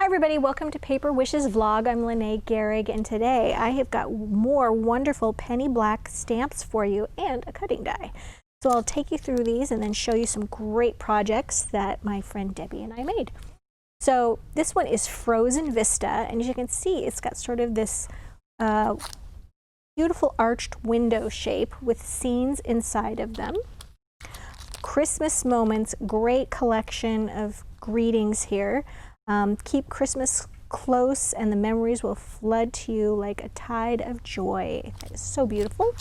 everybody, welcome to Paper Wishes Vlog. I'm Lene Gehrig, and today I have got more wonderful penny black stamps for you and a cutting die. So I'll take you through these and then show you some great projects that my friend Debbie and I made. So this one is Frozen Vista, and as you can see, it's got sort of this beautiful arched window shape with scenes inside of them. Christmas moments, great collection of greetings here. Keep Christmas close and the memories will flood to you like a tide of joy. That is so beautiful.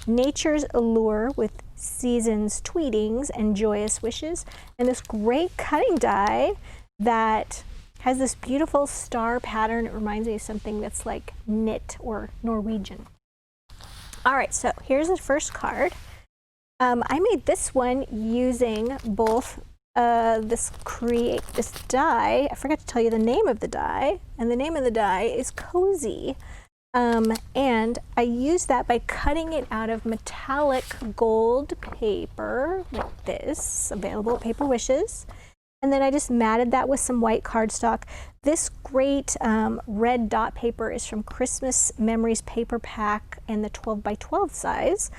Nature's allure with seasons tweetings and joyous wishes. And this great cutting die that has this beautiful star pattern. It reminds me of something that's like knit or Norwegian. All right, so here's the first card. I made this one using both this die. I forgot to tell you the name of the die, and the name of the die is Cozy. And I used that by cutting it out of metallic gold paper like this, available at Paper Wishes. And then I just matted that with some white cardstock. This great red dot paper is from Christmas Memories Paper Pack in the 12 by 12 size.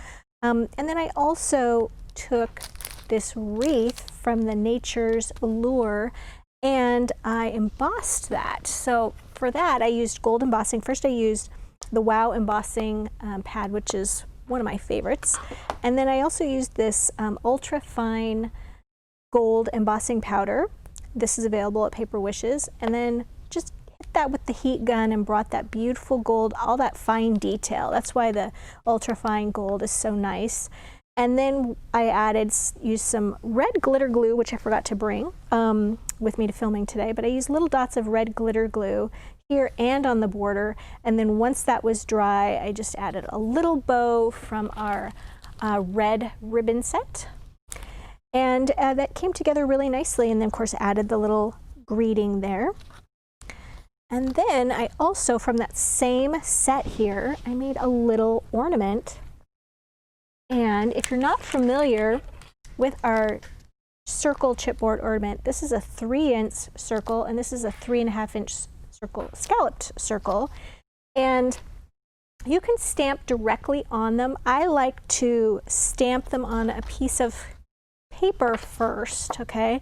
And then I also took this wreath from the Nature's Allure and I embossed that. So for that I used gold embossing. First I used the Wow embossing pad, which is one of my favorites. And then I also used this ultra fine gold embossing powder. This is available at Paper Wishes. And then just hit that with the heat gun and brought that beautiful gold, all that fine detail. That's why the ultra fine gold is so nice. And then I used some red glitter glue, which I forgot to bring with me to filming today, but I used little dots of red glitter glue here and on the border. And then once that was dry, I just added a little bow from our red ribbon set. And that came together really nicely, and then of course added the little greeting there. And then I also, from that same set here, I made a little ornament. And if you're not familiar with our circle chipboard ornament, this is a 3-inch circle and this is a 3.5-inch circle, scalloped circle. And you can stamp directly on them. I like to stamp them on a piece of paper first, okay?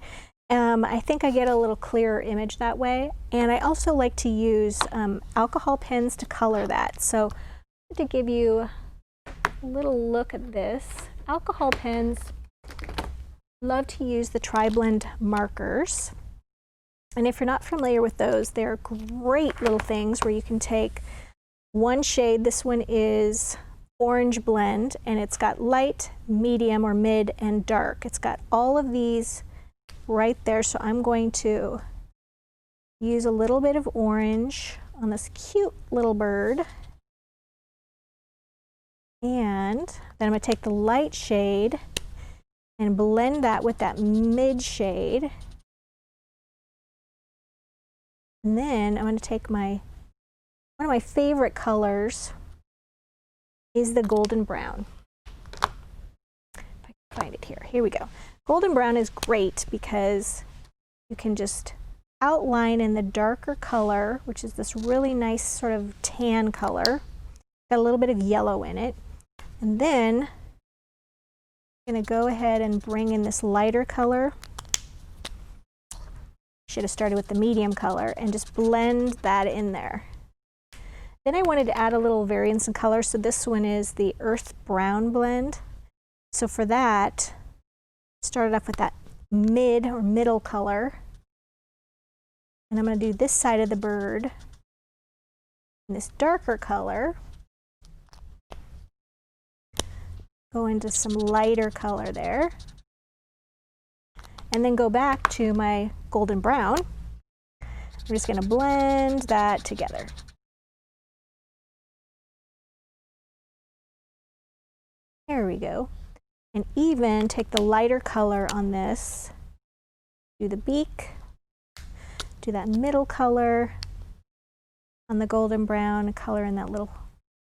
I think I get a little clearer image that way. And I also like to use alcohol pens to color that. So to give you a little look at this, alcohol pens, love to use the tri-blend markers. And if you're not familiar with those, they're great little things where you can take one shade. This one is Orange Blend, and it's got light, medium or mid, and dark. It's got all of these right there. So I'm going to use a little bit of orange on this cute little bird. And then I'm going to take the light shade and blend that with that mid shade. And then I'm going to take one of my favorite colors is the golden brown. If I can find it here. Here we go. Golden brown is great because you can just outline in the darker color, which is this really nice sort of tan color. Got a little bit of yellow in it. And then I'm going to go ahead and bring in this lighter color. Should have started with the medium color and just blend that in there. Then I wanted to add a little variance in color, so this one is the Earth Brown blend. So for that, started off with that mid or middle color. And I'm going to do this side of the bird in this darker color. Go into some lighter color there. And then go back to my golden brown. I'm just going to blend that together. There we go. And even take the lighter color on this, do the beak, do that middle color on the golden brown, color in that little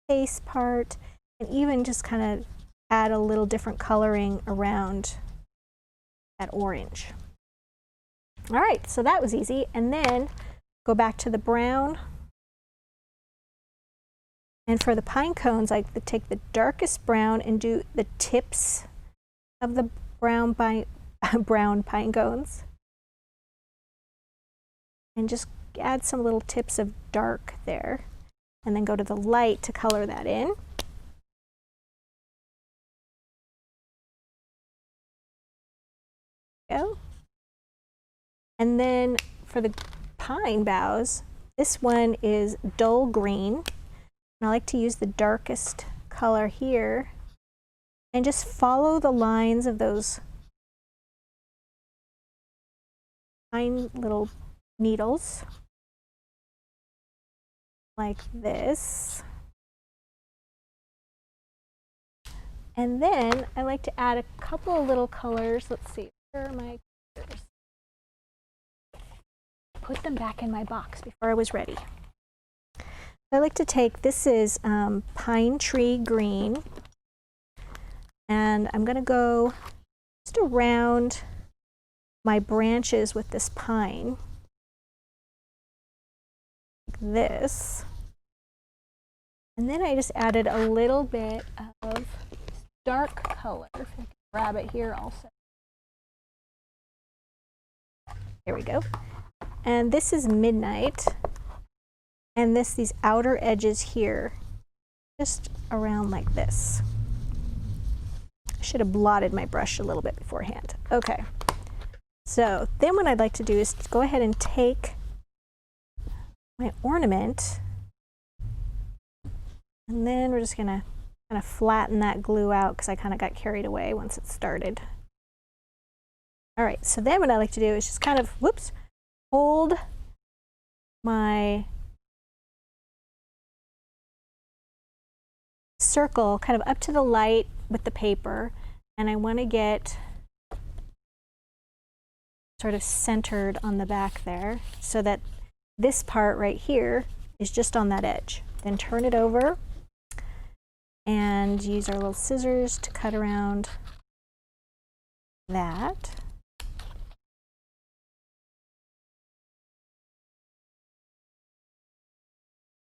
face part, and even just kind of add a little different coloring around that orange. All right, so that was easy. And then go back to the brown. And for the pine cones, I like to take the darkest brown and do the tips of the brown pine cones. And just add some little tips of dark there. And then go to the light to color that in. Go. And then for the pine boughs, this one is dull green. And I like to use the darkest color here and just follow the lines of those fine little needles like this. And then I like to add a couple of little colors. Let's see, where are my colors? Put them back in my box before I was ready. I like to take, this is pine tree green, and I'm going to go just around my branches with this pine, like this. And then I just added a little bit of dark color. If I can grab it here also. Here we go. And this is midnight. And these outer edges here, just around like this. I should have blotted my brush a little bit beforehand. Okay. So then what I'd like to do is go ahead and take my ornament, and then we're just gonna kind of flatten that glue out because I kind of got carried away once it started. All right, so then what I like to do is just kind of, whoops, hold my circle kind of up to the light with the paper, and I want to get sort of centered on the back there so that this part right here is just on that edge. Then turn it over and use our little scissors to cut around that.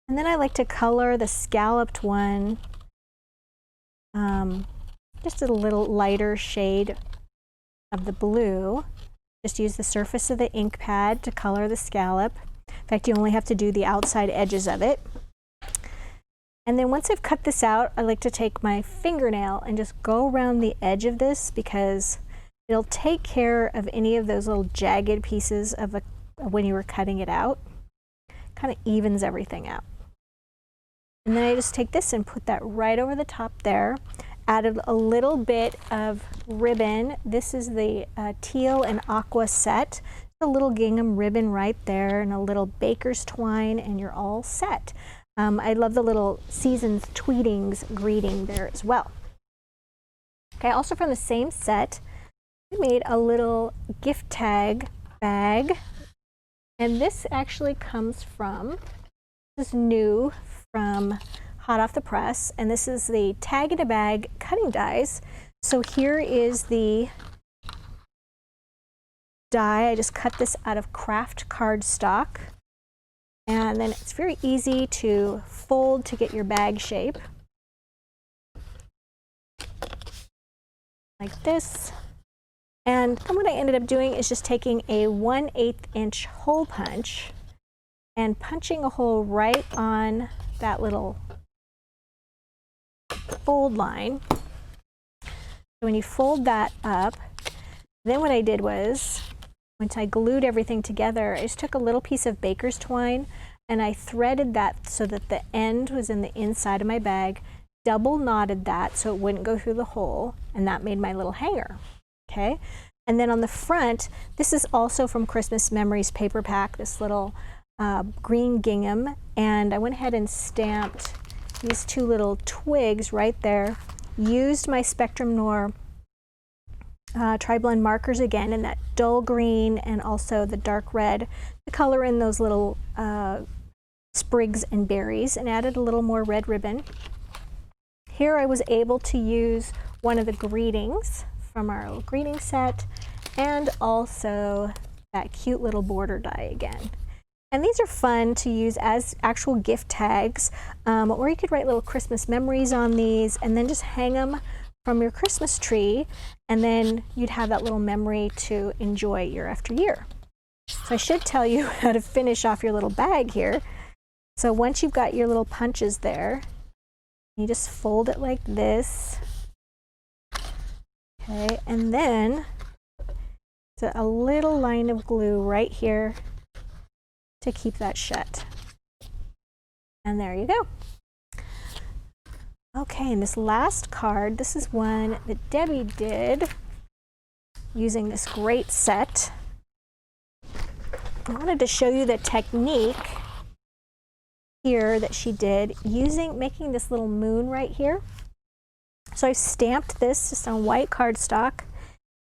And then I like to color the scalloped one just a little lighter shade of the blue. Just use the surface of the ink pad to color the scallop. In fact, you only have to do the outside edges of it. And then once I've cut this out, I like to take my fingernail and just go around the edge of this because it'll take care of any of those little jagged pieces of when you were cutting it out. Kind of evens everything out. And then I just take this and put that right over the top there. Added a little bit of ribbon. This is the teal and aqua set. A little gingham ribbon right there and a little baker's twine, and you're all set. I love the little seasons tweetings greeting there as well. Okay, also from the same set, we made a little gift tag bag. And this actually comes from, this is new from hot off the press, and this is the tag in a bag cutting dies. So here is the die. I just cut this out of craft cardstock, and then it's very easy to fold to get your bag shape like this. And what I ended up doing is just taking a 1/8 inch hole punch and punching a hole right on that little fold line. So when you fold that up, then what I did was, once I glued everything together, I just took a little piece of baker's twine and I threaded that so that the end was in the inside of my bag, double knotted that so it wouldn't go through the hole, and that made my little hanger. Okay, and then on the front, this is also from Christmas Memories paper pack, this little green gingham, and I went ahead and stamped these two little twigs right there. Used my Spectrum Noir tri-blend markers again in that dull green and also the dark red to color in those little sprigs and berries, and added a little more red ribbon. Here I was able to use one of the greetings from our little greeting set, and also that cute little border die again. And these are fun to use as actual gift tags, or you could write little Christmas memories on these and then just hang them from your Christmas tree, and then you'd have that little memory to enjoy year after year. So I should tell you how to finish off your little bag here. So once you've got your little punches there, you just fold it like this. Okay, and then a little line of glue right here to keep that shut. And there you go. Okay, and this last card, this is one that Debbie did using this great set. I wanted to show you the technique here that she did making this little moon right here. So I stamped this just on white cardstock,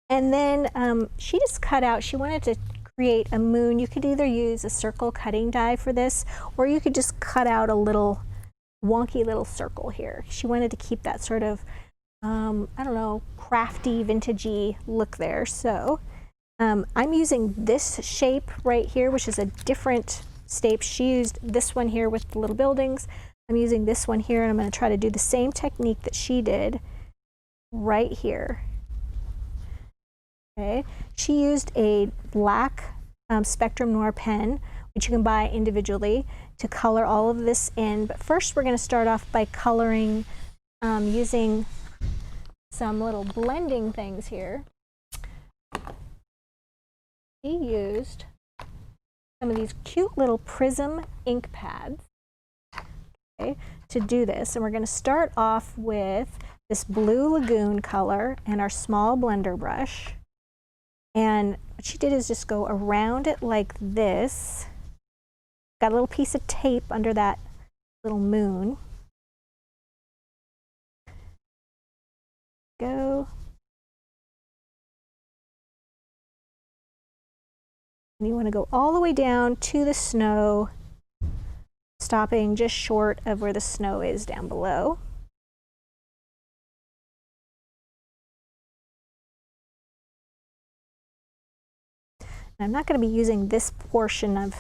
and then she just cut out, she wanted to create a moon. You could either use a circle cutting die for this, or you could just cut out a little wonky little circle here. She wanted to keep that sort of, I don't know, crafty, vintagey look there. So I'm using this shape right here, which is a different shape. She used this one here with the little buildings. I'm using this one here, and I'm going to try to do the same technique that she did right here. Okay. She used a black Spectrum Noir pen, which you can buy individually, to color all of this in. But first we're going to start off by coloring using some little blending things here. She used some of these cute little prism ink pads, okay, to do this. And we're going to start off with this Blue Lagoon color and our small blender brush. And what she did is just go around it like this. Got a little piece of tape under that little moon. Go. And you want to go all the way down to the snow, stopping just short of where the snow is down below. And I'm not going to be using this portion of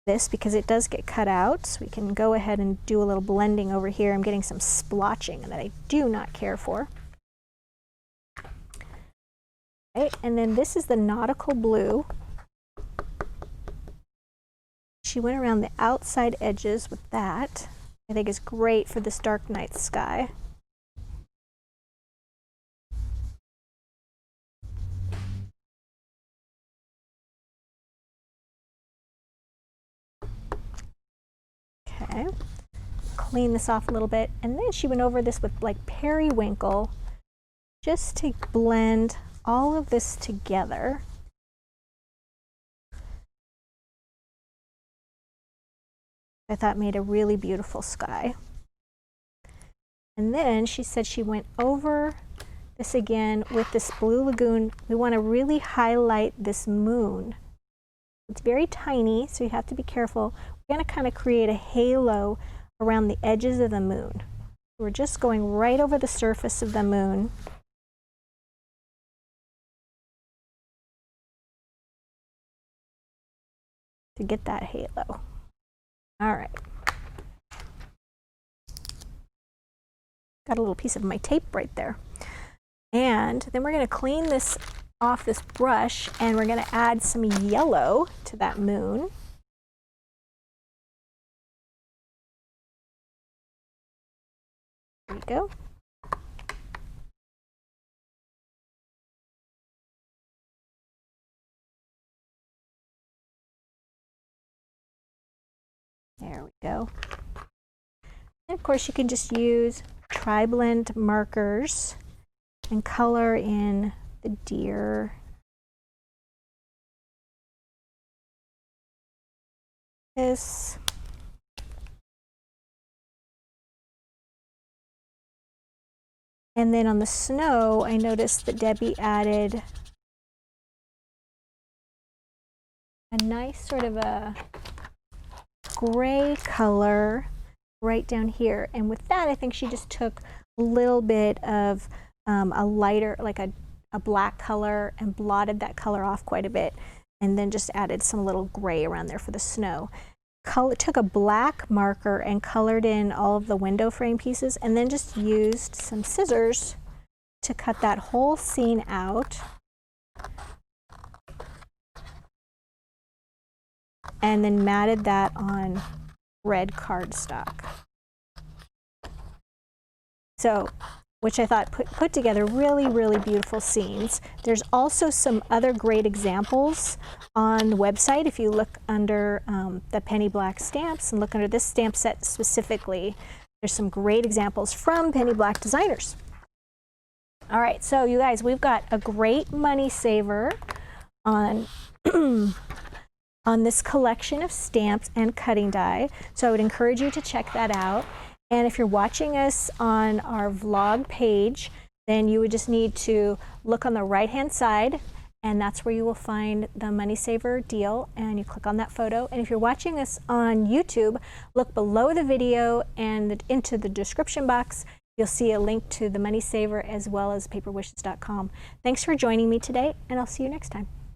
this because it does get cut out, so we can go ahead and do a little blending over here. I'm getting some splotching that I do not care for. Okay, and then this is the nautical blue. She went around the outside edges with that. I think it's great for this dark night sky. Okay, clean this off a little bit, and then she went over this with like periwinkle just to blend all of this together. I thought made a really beautiful sky. And then she said she went over this again with this Blue Lagoon. We want to really highlight this moon. It's very tiny, so you have to be careful. We're going to kind of create a halo around the edges of the moon. We're just going right over the surface of the moon. To get that halo. All right. Got a little piece of my tape right there. And then we're going to clean this off this brush, and we're going to add some yellow to that moon. There we go. There we go. And of course you can just use tri-blend markers and color in the deer. This. And then on the snow, I noticed that Debbie added a nice sort of a gray color right down here. And with that, I think she just took a little bit of a lighter, like a black color, and blotted that color off quite a bit. and then just added some little gray around there for the snow. Took a black marker and colored in all of the window frame pieces, and then just used some scissors to cut that whole scene out. And then matted that on red cardstock. So, which I thought put together really, really beautiful scenes. There's also some other great examples on the website. If you look under the Penny Black stamps and look under this stamp set specifically, there's some great examples from Penny Black designers. All right, so you guys, we've got a great money saver on on this collection of stamps and cutting die. So I would encourage you to check that out. And if you're watching us on our vlog page, then you would just need to look on the right-hand side, and that's where you will find the Money Saver deal, and you click on that photo. And if you're watching us on YouTube, look below the video and into the description box. You'll see a link to the Money Saver as well as paperwishes.com. Thanks for joining me today, and I'll see you next time.